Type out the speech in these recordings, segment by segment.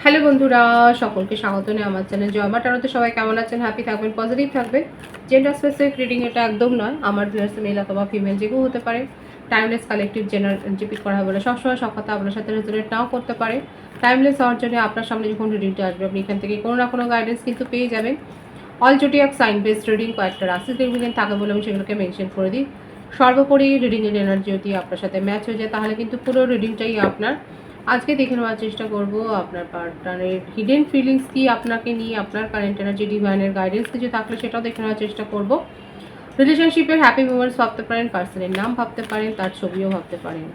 Hello বন্ধুরা, সকলকে স্বাগত জানাই আমার চ্যানেল জয় মা ট্যারোতে। সবাই কেমন আছেন? হ্যাপি থাকবেন, পজিটিভ থাকবেন। জেন্ডার স্পেসিফিক রিডিং এটা একদম নয়। আমার ভিউয়ার্স মেল অথবা ফিমেল যেগুলো হতে পারে। টাইমলেস কালেকটিভ জেনারেল জিপিট করা হবে না। সবসময় সব কথা আপনার সাথে রেজোনেট নাও করতে পারে। টাইমলেস হওয়ার জন্য আপনার সামনে যখন রিডিংটা আসবে আপনি এখান থেকে কোনো না কোনো গাইডেন্স কিন্তু পেয়ে যাবেন। All zodiac sign based reading কয়েকটা রাশি সিগনিফিকেন্ট থাকে বলে আমি সেগুলোকে মেনশন করে দিই। সর্বোপরি রিডিংয়ের এনার্জি যদি আপনার সাথে ম্যাচ হয়ে যায় তাহলে কিন্তু পুরো রিডিংটাই আপনার। আজকে দেখে নেওয়ার চেষ্টা করব আপনার পার্টনারের হিডেন ফিলিংস কি আপনাকে নিয়ে, আপনার কারেন্ট এনার্জি, ডিভাইনের গাইডেন্স কিছু থাকলে সেটাও দেখে নেওয়ার চেষ্টা করব। রিলেশনশিপের হ্যাপি মোমেন্টস ভাবতে পারেন, পার্সনের নাম ভাবতে পারেন, তার ছবিও ভাবতে পারেন।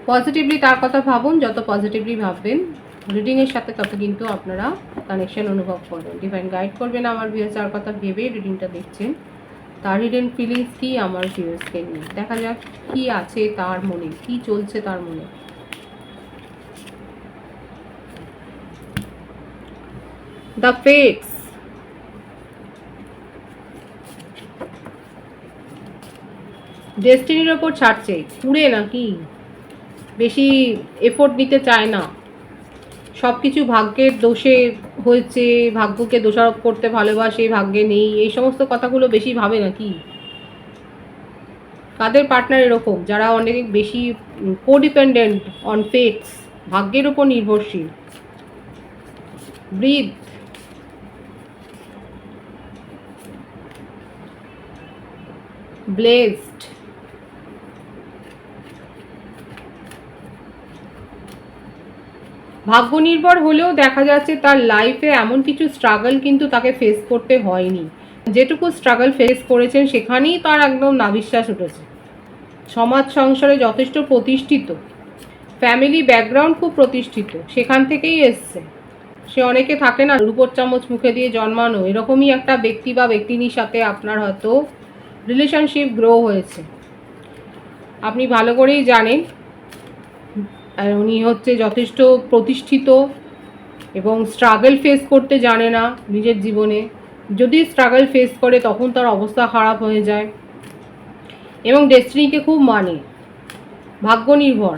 পজিটিভলি তার কথা ভাবুন, যত পজিটিভলি ভাববেন রিডিংয়ের সাথে তত কিন্তু আপনারা কানেকশন অনুভব করবেন। ডিভাইন গাইড করবেন আমার ভিউয়ার্স যার কথা ভেবে রিডিংটা দেখছেন, তার হিডেন ফিলিংস কি আমার ভিউয়ার্সকে নিয়ে। দেখা যাক কি আছে তার মনে, কি চলছে তার মনে। দ্য ফেটস, ডেস্টিনির ওপর ছাড়ছে, পুড়ে নাকি বেশি এফোর্ট নিতে চায় না, সব কিছু ভাগ্যের দোষে হয়েছে, ভাগ্যকে দোষারোপ করতে ভালোবাসে, ভাগ্যে নেই, এই সমস্ত কথাগুলো বেশি ভাবে নাকি। কাদের পার্টনার এরকম যারা অনেক বেশি কোডিপেন্ডেন্ট অন ফেটস, ভাগ্যের উপর নির্ভরশীল। ব্রিথ, ব্লেসড, ভাগ্য নির্ভর হলেও দেখা যাচ্ছে তার লাইফে এমন কিছু স্ট্রাগল কিন্তু তাকে ফেস করতে হয়নি। যেটুকু স্ট্রাগল ফেস করেছেন সেখানেই তার একদম নাভিশ্বাস উঠেছে। সমাজ সংসারে যথেষ্ট প্রতিষ্ঠিত, ফ্যামিলি ব্যাকগ্রাউন্ড খুব প্রতিষ্ঠিত, সেখান থেকেই এসছে। সে অনেকে থাকে না রূপোর চামচ মুখে দিয়ে জন্মানো, এরকমই একটা ব্যক্তি বা ব্যক্তিনীর সাথে আপনার হয়তো রিলেশনশিপ গ্রো হয়েছে। আপনি ভালো করেই জানেন উনি হচ্ছে যথেষ্ট প্রতিষ্ঠিত এবং স্ট্রাগল ফেস করতে জানে না নিজের জীবনে। যদি স্ট্রাগল ফেস করে তখন তার অবস্থা খারাপ হয়ে যায় এবং ডেস্টিনিকে খুব মানে, ভাগ্য নির্ভর,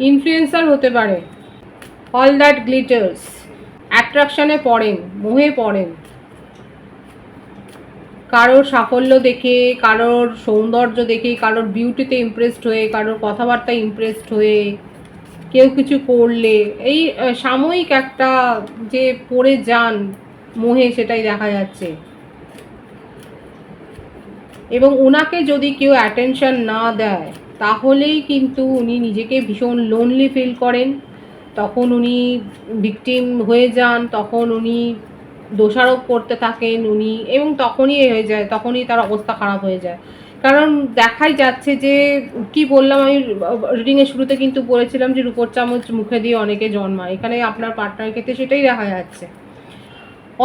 ইনফ্লুয়েন্সার হতে পারে। অল দ্যাট গ্লিটার্স, অ্যাট্রাকশানে পড়েন, মোহে পড়েন, কারোর সাফল্য দেখে, কারোর সৌন্দর্য দেখে, কারোর বিউটিতে ইমপ্রেসড হয়ে, কারোর কথাবার্তায় ইমপ্রেসড হয়ে, কেউ কিছু করলে এই সাময়িক একটা যে পড়ে যান মোহে, সেটাই দেখা যাচ্ছে। এবং ওনাকে যদি কেউ অ্যাটেনশন না দেয় তাহলেই কিন্তু উনি নিজেকে ভীষণ লোনলি ফিল করেন, তখন উনি ভিকটিম হয়ে যান, তখন উনি দোষারোপ করতে থাকেন উনি, এবং তখনই হয়ে যায়, তখনই তার অবস্থা খারাপ হয়ে যায়। কারণ দেখাই যাচ্ছে যে, কি বললাম আমি রিডিংয়ের শুরুতে কিন্তু বলেছিলাম যে রূপোর চামচ মুখে দিয়ে অনেকে জন্মায়, এখানে আপনার পার্টনারের ক্ষেত্রে সেটাই দেখা যাচ্ছে।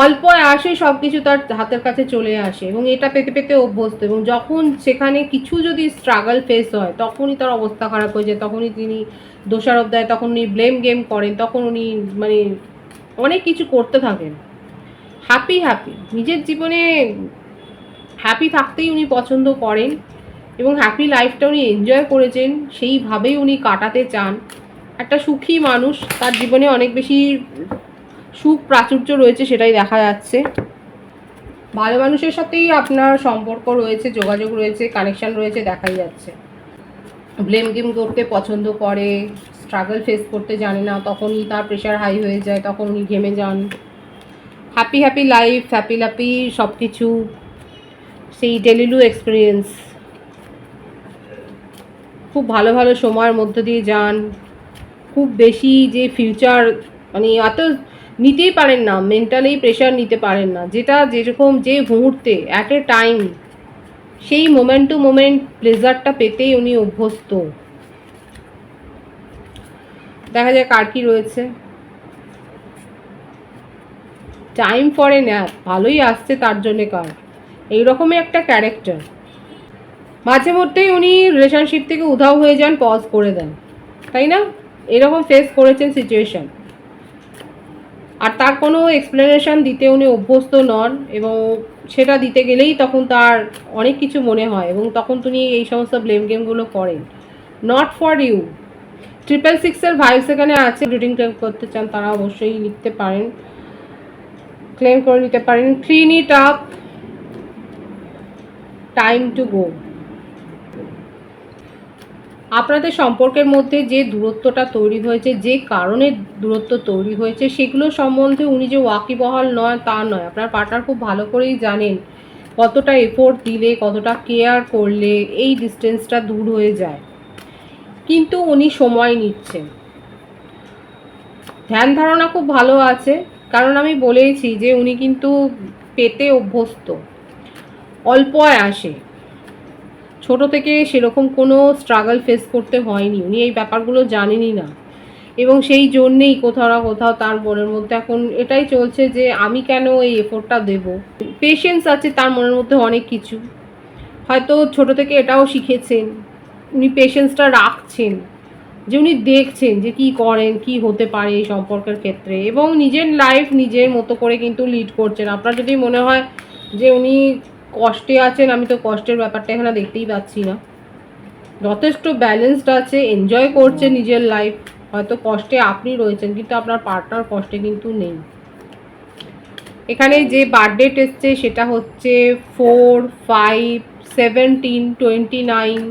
অল্প আসে সব কিছু তার হাতের কাছে চলে আসে এবং এটা পেতে পেতে অভ্যস্ত, এবং যখন সেখানে কিছু যদি স্ট্রাগল ফেস হয় তখনই তার অবস্থা খারাপ হয়ে যায়, তখনই তিনি দোষারোপ দেয়, তখন উনি ব্লেম গেম করেন, তখন উনি মানে অনেক কিছু করতে থাকেন। হ্যাপি নিজের জীবনে হ্যাপি থাকতেই উনি পছন্দ করেন এবং হ্যাপি লাইফটা উনি এনজয় করেছেন, সেইভাবেই উনি কাটাতে চান। একটা সুখী মানুষ, তার জীবনে অনেক বেশি সুখ প্রাচুর্য রয়েছে, সেটাই দেখা যাচ্ছে। ভালো মানুষের সাথেই আপনার সম্পর্ক রয়েছে, যোগাযোগ রয়েছে, কানেকশান রয়েছে, দেখাই যাচ্ছে। ব্লেম গেম করতে পছন্দ করে, স্ট্রাগল ফেস করতে জানে না, তখনই তার প্রেশার হাই হয়ে যায়, তখন উনি ঘেমে যান। হ্যাপি লাইফ, হ্যাপি সব কিছু, সেই ডেলিলু এক্সপিরিয়েন্স, খুব ভালো ভালো সময়ের মধ্যে দিয়ে যান। খুব বেশি যে ফিউচার মানে অত নিতেই পারেন না, মেন্টালি প্রেশার নিতে পারেন না, যেটা যেরকম যে মুহূর্তে অ্যাট এ টাইম সেই মোমেন্ট টু মোমেন্ট প্লেজারটা পেতেই উনি অভ্যস্ত। দেখা যায় কার কি রয়েছে। টাইম ফর এ ন্যাপ ভালোই আসছে তার জন্যে কার, এইরকমই একটা ক্যারেক্টার। মাঝে মধ্যেই উনি রিলেশনশিপ থেকে উধাও হয়ে যান, পজ করে দেন, তাই না? এরকম ফেস করেছেন সিচুয়েশন, আর তার কোনো এক্সপ্লেনেশন দিতে উনি অভ্যস্ত নন এবং সেটা দিতে গেলেই তখন তার অনেক কিছু মনে হয় এবং তখন তিনি এই সমস্ত ব্লেম গেমগুলো করেন। Not for you. 666-এর ভাইবস এখানে আছে। রিডিং ক্লেম করতে চান তারা অবশ্যই লিখতে পারেন, ক্লেম করে নিতে পারেন। Clean it up, time to go. আপনাদের সম্পর্কের মধ্যে যে দূরত্বটা তৈরি হয়েছে, যে কারণে দূরত্ব তৈরি হয়েছে, সেগুলো সম্বন্ধে উনি যে ওয়াকিবহাল নয় তা নয়। আপনার পার্টনার খুব ভালো করেই জানেন কতটা এফোর্ট দিলে, কতটা কেয়ার করলে এই ডিস্টেন্সটা দূর হয়ে যায়, কিন্তু উনি সময় নিচ্ছেন। ধ্যান ধারণা খুব ভালো আছে, কারণ আমি বলেইছি যে উনি কিন্তু পেতে অভ্যস্ত, অল্প আসে। ছোট থেকে সেরকম কোনো স্ট্রাগল ফেস করতে হয়নি, উনি এই ব্যাপারগুলো জানেনই না, এবং সেই জন্যেই কোথাও না কোথাও তার মনের মধ্যে এখন এটাই চলছে যে আমি কেন এই এফোর্টটা দেব। পেশেন্স আছে তার মনের মধ্যে অনেক কিছু, হয়তো ছোট থেকে এটাও শিখেছেন, উনি পেশেন্সটা রাখছেন, যে উনি দেখছেন যে কি করেন, কি হতে পারে এই সম্পর্কের ক্ষেত্রে, এবং নিজের লাইফ নিজের মতো করে কিন্তু লিড করছেন। আপনার যদি মনে হয় যে উনি কষ্টে আছেন, আমি তো কষ্টের ব্যাপারটা এখানে দেখতেই পাচ্ছি না। যথেষ্ট ব্যালেন্সড আছে, এনজয় করছে নিজের লাইফ। হয়তো কষ্টে আপনি রয়েছেন, কিন্তু আপনার পার্টনার কষ্টে কিন্তু নেই। এখানে যে বার্থডেট এসছে সেটা হচ্ছে 4, 5, 17, 29,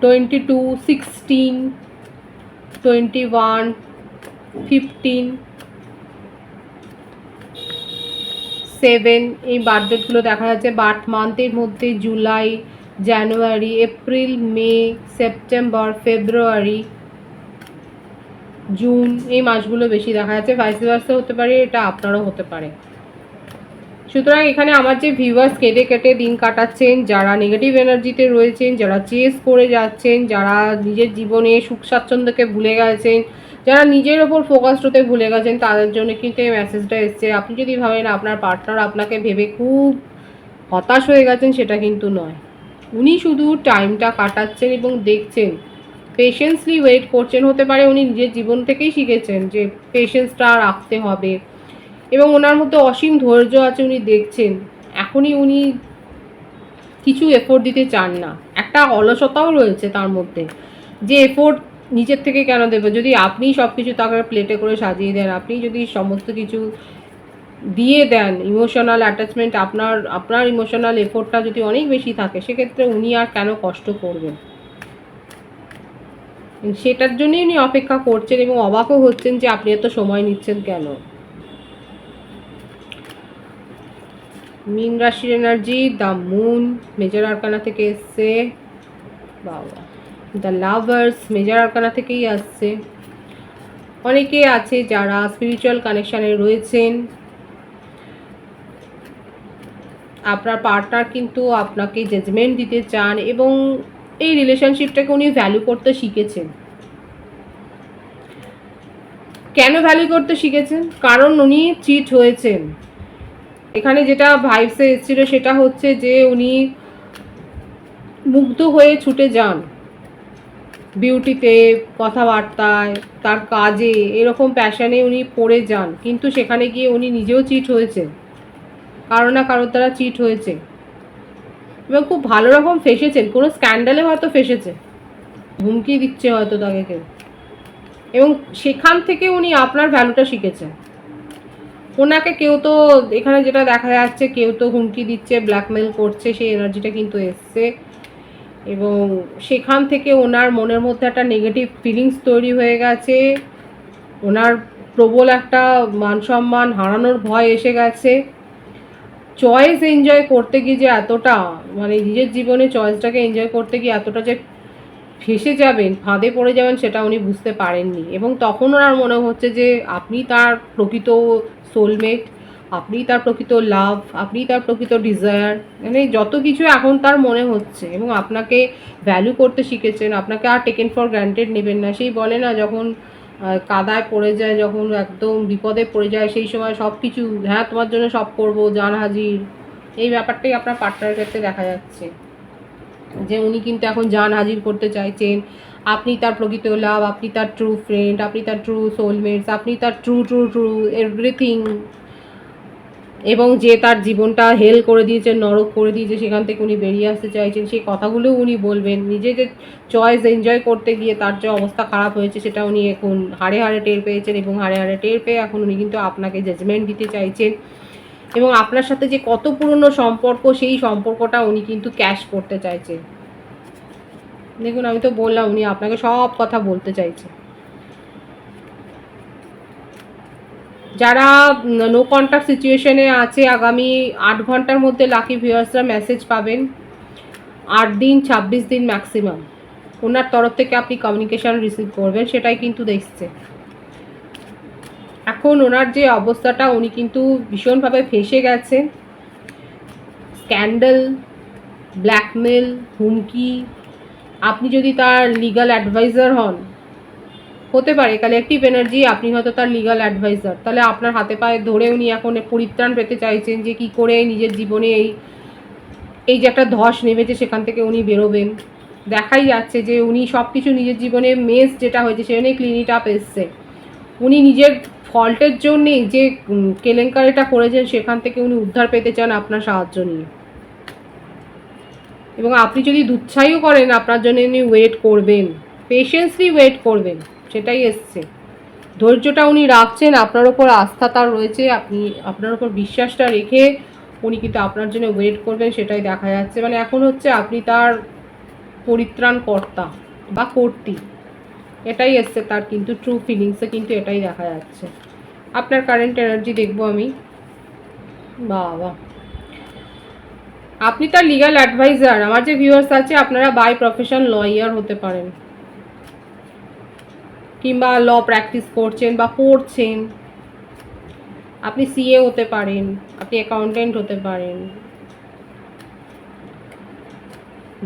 22, 16, 21, 15, 7 এই বার্থডেটগুলো দেখা যাচ্ছে। বার্থ মান্থের মধ্যে জুলাই, জানুয়ারি, এপ্রিল, মে, সেপ্টেম্বর, ফেব্রুয়ারি, জুন এই মাসগুলো বেশি দেখা যাচ্ছে। ভাইস ভার্সা হতে পারে, এটা আপনারও হতে পারে। সুতরাং এখানে আমার যে ভিউয়ার্স কেটে কেটে দিন কাটাচ্ছেন, যারা নেগেটিভ এনার্জিতে রয়েছেন, যারা চেস করে যাচ্ছেন, যারা নিজের জীবনে সুখ স্বাচ্ছন্দ্যকে ভুলে গেছেন, যারা নিজের ওপর ফোকাসড হতে ভুলে গেছেন, তাদের জন্য কিন্তু এই মেসেজটা এসছে। আপনি যদি ভাবেন আপনার পার্টনার আপনাকে ভেবে খুব হতাশ হয়ে গেছেন, সেটা কিন্তু নয়। উনি শুধু টাইমটা কাটাচ্ছেন এবং দেখছেন, পেশেন্সলি ওয়েট করছেন। হতে পারে উনি নিজের জীবন থেকেই শিখেছেন যে পেশেন্সটা রাখতে হবে, এবং ওনার মধ্যে অসীম ধৈর্য আছে। উনি দেখছেন এখনই উনি কিছু এফোর্ট দিতে চান না, একটা অলসতাও রয়েছে তার মধ্যে, যে এফোর্ট নিজের থেকে কেন দেবে, যদি আপনি সব কিছু তাকে প্লেটে করে সাজিয়ে দেন, আপনি যদি সমস্ত কিছু দিয়ে দেন, ইমোশনাল অ্যাটাচমেন্ট, আপনার ইমোশনাল এফোর্টটা যদি অনেক বেশি থাকে, সেক্ষেত্রে উনি আর কেন কষ্ট করবেন। সেটার জন্যই উনি অপেক্ষা করছেন এবং অবাকও হচ্ছেন যে আপনি এত সময় নিচ্ছেন কেন। মীন রাশির energy, the moon major arcana থেকে এসছে। বাবা, দ্য লাভার্স মেজর আরকানা থেকেই আসছে। অনেকে আছে যারা স্পিরিচুয়াল কানেকশানে রয়েছেন। আপনার পার্টনার কিন্তু আপনাকে জাজমেন্ট দিতে চান এবং এই রিলেশনশিপটাকে উনি ভ্যালু করতে শিখেছেন। কেন ভ্যালু করতে শিখেছেন? কারণ উনি চিট হয়েছেন। এখানে যেটা ভাইবসে এসেছিল সেটা হচ্ছে যে উনি মুগ্ধ হয়ে ছুটে যান বিউটিতে, কথাবার্তায়, তার কাজে, এরকম প্যাশনে উনি পড়ে যান, কিন্তু সেখানে গিয়ে উনি নিজেও চিট হয়েছেন, কারো না কারোর দ্বারা চিট হয়েছে, এবং খুব ভালো রকম ফেসেছেন। কোনো স্ক্যান্ডালে হয়তো ফেসেছে, হুমকি দিচ্ছে হয়তো তাকে কেউ, এবং সেখান থেকে উনি আপনার ভ্যালুটা শিখেছেন। ওনাকে কেউ তো, এখানে যেটা দেখা যাচ্ছে, কেউ তো হুমকি দিচ্ছে, ব্ল্যাকমেল করছে, সেই এনার্জিটা কিন্তু এসছে, এবং সেখান থেকে ওনার মনের মধ্যে একটা নেগেটিভ ফিলিংস তৈরি হয়ে গেছে। ওনার প্রবল একটা মান সম্মান হারানোর ভয় এসে গেছে। চয়েস এনজয় করতে গিয়ে যে এতটা, মানে নিজের জীবনে চয়েসটাকে এনজয় করতে গিয়ে এতটা যে ফেসে যাবেন, ফাঁদে পড়ে যাবেন, সেটা উনি বুঝতে পারেননি, এবং তখন ওনার মনে হচ্ছে যে আপনি তার প্রকৃত সোলমেট, আপনি তার প্রকৃত লাভ, আপনি তার প্রকৃত ডিজায়ার, মানে যত কিছু এখন তার মনে হচ্ছে, এবং আপনাকে ভ্যালু করতে শিখেছেন। আপনাকে আর টেকেন ফর গ্রান্টেড নেবেন না। সেই বলে না, যখন কাদায় পড়ে যায়, যখন একদম বিপদে পড়ে যায়, সেই সময় সব কিছু, হ্যাঁ তোমার জন্য সব করবো, জান হাজির, এই ব্যাপারটাই আপনার পার্টনারের ক্ষেত্রে দেখা যাচ্ছে, যে উনি কিন্তু এখন জান হাজির করতে চাইছেন। আপনি তার প্রকৃত লাভ, আপনি তার ট্রু ফ্রেন্ড, আপনি তার ট্রু সোলমেটস, আপনি তার ট্রু ট্রু ট্রু এভরিথিং। এবং যে তার জীবনটা হেল করে দিয়েছে, নরক করে দিয়েছে, সেখান থেকে উনি বেরিয়ে আসতে চাইছেন, সেই কথাগুলোও উনি বলবেন। নিজে যে চয়েস এনজয় করতে গিয়ে তার যে অবস্থা খারাপ হয়েছে সেটা উনি এখন হাড়ে হাড়ে টের পেয়েছেন, এবং হাড়ে হাড়ে টের পেয়ে এখন উনি কিন্তু আপনাকে জাজমেন্ট দিতে চাইছেন, এবং আপনার সাথে যে কত পুরনো সম্পর্ক সেই সম্পর্কটা উনি কিন্তু ক্যাশ করতে চাইছেন। দেখুন, আমি তো বললাম উনি আপনাকে সব কথা বলতে চাইছে। যারা নো কন্ট্যাক্ট সিচুয়েশনে আছে, আগামী 8 ঘন্টার মধ্যে লাকি ভিউয়ার্সরা মেসেজ পাবেন। 8 দিন 26 দিন ম্যাক্সিমাম ওনার তরফ থেকে আপনি কমিউনিকেশান রিসিভ করবেন, সেটাই কিন্তু দেখছে। এখন ওনার যে অবস্থাটা, উনি কিন্তু ভীষণভাবে ফেঁসে গেছে। স্ক্যান্ডাল, ব্ল্যাকমেল, হুমকি। আপনি যদি তার লিগাল অ্যাডভাইজার হন, হতে পারে কালেকটিভ এনার্জি আপনি হয়তো তার লিগাল অ্যাডভাইজার, তাহলে আপনার হাতে পায়ে ধরে উনি এখন পরিত্রাণ পেতে চাইছেন যে কি করে নিজের জীবনে এই যে একটা ধস নেমেছে সেখান থেকে উনি বেরোবেন। দেখাই যাচ্ছে যে উনি সব কিছু নিজের জীবনে মেস যেটা হয়েছে সেখানে ক্লিন ইট আপ এসছে। উনি নিজের ফল্টের জন্যেই যে কেলেঙ্কারিটা করেছেন সেখান থেকে উনি উদ্ধার পেতে চান আপনার সাহায্য নিয়ে। এবং আপনি যদি দুচ্ছাইও করেন, আপনার জন্য উনি ওয়েট করবেন, পেশেন্সলি ওয়েট করবেন, সেটাই এসছে। ধৈর্যটা উনি রাখছেন, আপনার ওপর আস্থা তার রয়েছে, আপনি আপনার ওপর বিশ্বাসটা রেখে উনি কিন্তু আপনার জন্য ওয়েট করবেন, সেটাই দেখা যাচ্ছে। মানে এখন হচ্ছে আপনি তার পরিত্রাণ কর্তা বা কর্ত্রী, এটাই এসছে তার কিন্তু ট্রু ফিলিংসে, কিন্তু এটাই দেখা যাচ্ছে। আপনার কারেন্ট এনার্জি দেখবো আমি। বাবা, আপনি তার লিগাল অ্যাডভাইজার। আমার যে ভিউয়ার্স আছে, আপনারা বাই প্রফেশন লয়ার হতে পারেন, কিংবা ল প্র্যাকটিস করছেন বা পড়ছেন। আপনি সিএ হতে পারেন, আপনি অ্যাকাউন্টেন্ট হতে পারেন।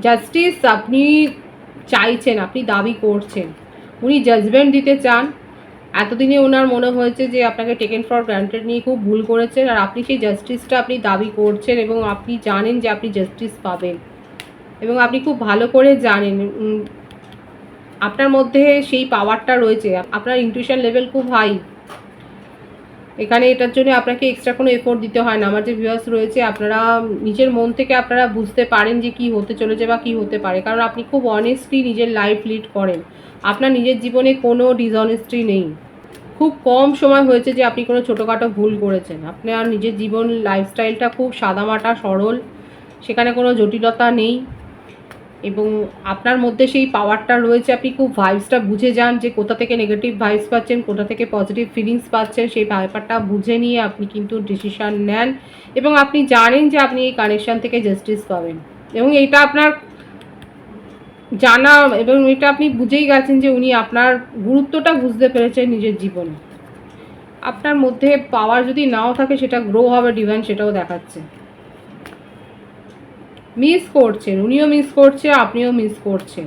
জাস্টিস আপনি চাইছেন, আপনি দাবি করছেন, উনি জাজমেন্ট দিতে চান। এতদিনে ওনার মনে হয়েছে যে আপনাকে টেকেন ফর গ্রান্টেড নিয়ে খুব ভুল করেছেন, আর আপনি সেই জাস্টিসটা আপনি দাবি করছেন, এবং আপনি জানেন যে আপনি জাস্টিস পাবেন, এবং আপনি খুব ভালো করে জানেন আপনার মধ্যে সেই পাওয়ারটা রয়েছে। আপনার ইনটিউশন লেভেল খুব হাই এখানে, এটার জন্য আপনাকে এক্সট্রা কোনো এফোর্ট দিতে হয় না। আমার যে ভিউয়ার্স রয়েছে, আপনারা নিজের মন থেকে আপনারা বুঝতে পারেন যে কি হতে চলেছে বা কি হতে পারে, কারণ আপনি খুব অনেস্টলি নিজের লাইফ লিড করেন। আপনার নিজের জীবনে কোনো ডিসঅনেস্টি নেই। খুব কম সময় হয়েছে যে আপনি কোনো ছোটোখাটো ভুল করেছেন। আপনার নিজের জীবন লাইফস্টাইলটা খুব সাদামাটা সরল, সেখানে কোনো জটিলতা নেই, এবং আপনার মধ্যে সেই পাওয়ারটা রয়েছে। আপনি খুব ভাইবসটা বুঝে যান যে কোথা থেকে নেগেটিভ ভাইবস পাচ্ছেন, কোথা থেকে পজিটিভ ফিলিংস পাচ্ছেন, সেই ব্যাপারটা বুঝে নিয়ে আপনি কিন্তু ডিসিশান নেন, এবং আপনি জানেন যে আপনি এই কানেকশান থেকে জাস্টিস পাবেন, এবং এইটা আপনার জানা, এবং এটা আপনি বুঝেই গেছেন যে উনি আপনার গুরুত্বটা বুঝতে পেরেছেন নিজের জীবনে। আপনার মধ্যে পাওয়ার যদি নাও থাকে, সেটা গ্রো হবে ডিভাইন, সেটাও দেখাচ্ছে। মিস করছেন, উনিও মিস করছে, আপনিও মিস করছেন।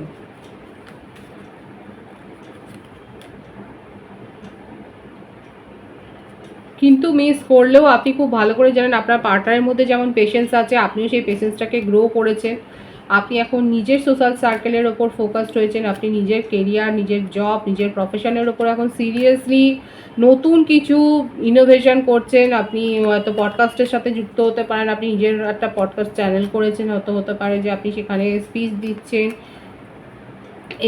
কিন্তু মিস করলেও আপনি খুব ভালো করে জানেন আপনার পার্টনারের মধ্যে যেমন পেশেন্স আছে, আপনিও সেই পেশেন্সটাকে গ্রো করেছেন। আপনি এখন নিজের সোশ্যাল সার্কেলের ওপর ফোকাসড হয়েছেন, আপনি নিজের কেরিয়ার, নিজের জব, নিজের প্রফেশনের ওপর এখন সিরিয়াসলি নতুন কিছু ইনোভেশন করছেন। আপনি হয়তো পডকাস্টের সাথে যুক্ত হতে পারেন, আপনি নিজের একটা পডকাস্ট চ্যানেল করেছেন, হয়তো হতে পারে যে আপনি সেখানে স্পিচ দিচ্ছেন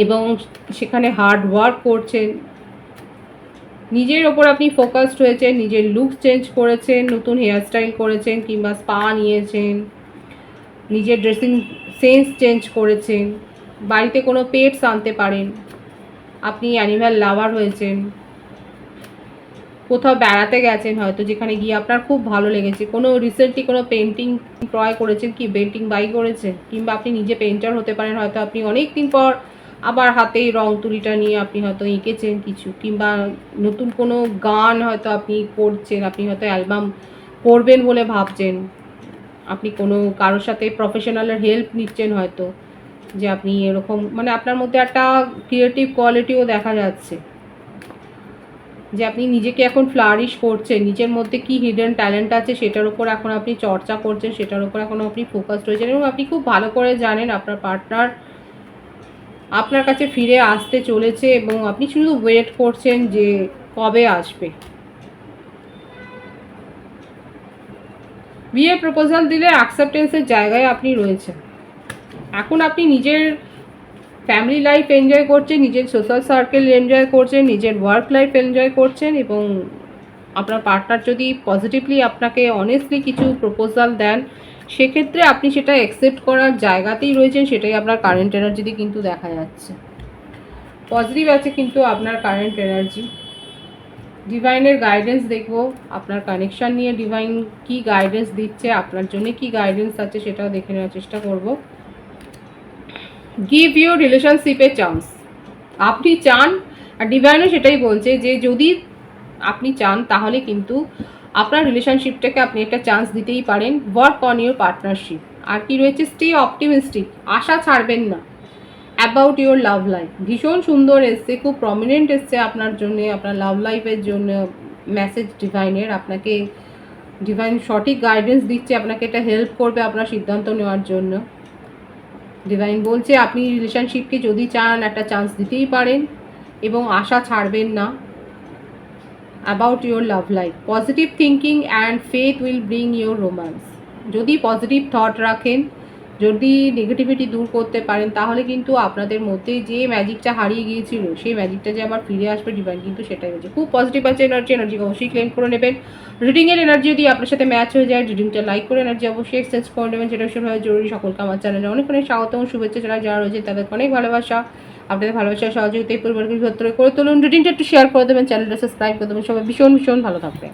এবং সেখানে হার্ড ওয়ার্ক করছেন। নিজের ওপর আপনি ফোকাসড হয়েছেন, নিজের লুকস চেঞ্জ করেছেন, নতুন হেয়ারস্টাইল করেছেন, কিংবা স্পা নিয়েছেন, নিজের ড্রেসিং সেন্স চেঞ্জ করেছেন, বাড়িতে কোনো পেটস আনতে পারেন, আপনি অ্যানিম্যাল লাভার হয়েছেন, কোথাও বেড়াতে গেছেন হয়তো, যেখানে গিয়ে আপনার খুব ভালো লেগেছে, কোনো রিসেন্টলি কোনো পেন্টিং ক্রয় করেছেন, কি পেন্টিং বাই করেছেন, কিংবা আপনি নিজে পেন্টার হতে পারেন, হয়তো আপনি অনেক দিন পর আবার হাতেই রং তুলিটা নিয়ে আপনি হয়তো এঁকেছেন কিছু, কিংবা নতুন কোনো গান হয়তো আপনি করছেন, আপনি হয়তো অ্যালবাম করবেন বলে ভাবছেন, আপনি কোনো কারোর সাথে প্রফেশনালের হেল্প নিচ্ছেন হয়তো, যে আপনি এরকম মানে আপনার মধ্যে একটা ক্রিয়েটিভ কোয়ালিটিও দেখা যাচ্ছে, যে আপনি নিজেকে এখন ফ্লারিশ করছেন, নিজের মধ্যে কি হিডেন ট্যালেন্ট আছে সেটার উপর এখন আপনি চর্চা করছেন, সেটার উপর এখন আপনি ফোকাসড হয়েছেন, এবং আপনি খুব ভালো করে জানেন আপনার পার্টনার আপনার কাছে ফিরে আসতে চলেছে, এবং আপনি শুধু ওয়েট করছেন যে কবে আসবে। বিয়ে প্রপোজাল দিলে অ্যাকসেপ্টেন্সের জায়গায় আপনি রয়েছেন। এখন আপনি নিজের ফ্যামিলি লাইফ এনজয় করছেন, নিজের সোশ্যাল সার্কেল এনজয় করছেন, নিজের ওয়ার্ক লাইফ এনজয় করছেন, এবং আপনার পার্টনার যদি পজিটিভলি আপনাকে অনেস্টলি কিছু প্রপোজাল দেন, সেক্ষেত্রে আপনি সেটা অ্যাকসেপ্ট করার জায়গাতেই রয়েছেন। সেটাই আপনার কারেন্ট এনার্জিতে কিন্তু দেখা যাচ্ছে। পজিটিভ আছে কিন্তু আপনার কারেন্ট এনার্জি। ডিভাইনের গাইডেন্স দেখব আপনার কানেকশান নিয়ে, ডিভাইন কি গাইডেন্স দিচ্ছে, আপনার জন্য কি গাইডেন্স আছে সেটাও দেখে নেওয়ার চেষ্টা করব। গিভ ইউর রিলেশনশিপে চান্স, আপনি চান, আর ডিভাইনও সেটাই বলছে যে যদি আপনি চান তাহলে কিন্তু আপনার রিলেশনশিপটাকে আপনি একটা চান্স দিতেই পারেন। Work on your partnership. আর কি রয়েছে, স্টে অপটিমিস্টিক, আশা ছাড়বেন না। অ্যাবাউট ইউর লাভ লাইফ, ভীষণ সুন্দর এসছে, খুব প্রমিনেন্ট এসছে আপনার জন্য, আপনার লাভ লাইফের জন্য মেসেজ ডিভাইনের। আপনাকে ডিভাইন সঠিক গাইডেন্স দিচ্ছে, আপনাকে এটা হেল্প করবে আপনার সিদ্ধান্ত নেওয়ার জন্য। ডিভাইন বলছে আপনি রিলেশনশিপকে যদি চান একটা চান্স দিতেই পারেন এবং আশা ছাড়বেন না। About your love life, positive thinking and faith will bring your romance. যদি পজিটিভ থট রাখেন, যদি নেগেটিভিটি দূর করতে পারেন, তাহলে কিন্তু আপনাদের মধ্যে যে ম্যাজিকটা হারিয়ে গিয়েছিল সেই ম্যাজিকটা যে আবার ফিরে আসবে, ডিভাইন কিন্তু সেটাই হচ্ছে। খুব পজিটিভ আছে এনার্জিকে অবশ্যই ক্লেম করে নেবেন। রিডিংয়ের এনার্জি যদি আপনার সাথে ম্যাচ হয়ে যায়, রিডিংটা লাইক করে এনার্জি অবশ্যই এক্সচেঞ্জ করে নেবেন, যেটা ভীষণভাবে জরুরি। সকলকে আমার চ্যানেলে অনেক অনেক স্বাগত এবং শুভেচ্ছা। যারা রয়েছে তাদের অনেক ভালোবাসা। আপনাদের ভালোবাসার সহযোগিতা এই পরিবারকে ভিতরে করে তুলুন। রিডিংটা একটু শেয়ার করে দেবেন, চ্যানেলটা সাবস্ক্রাইব করে দেবেন। সবাই ভীষণ ভীষণ ভালো থাকবেন।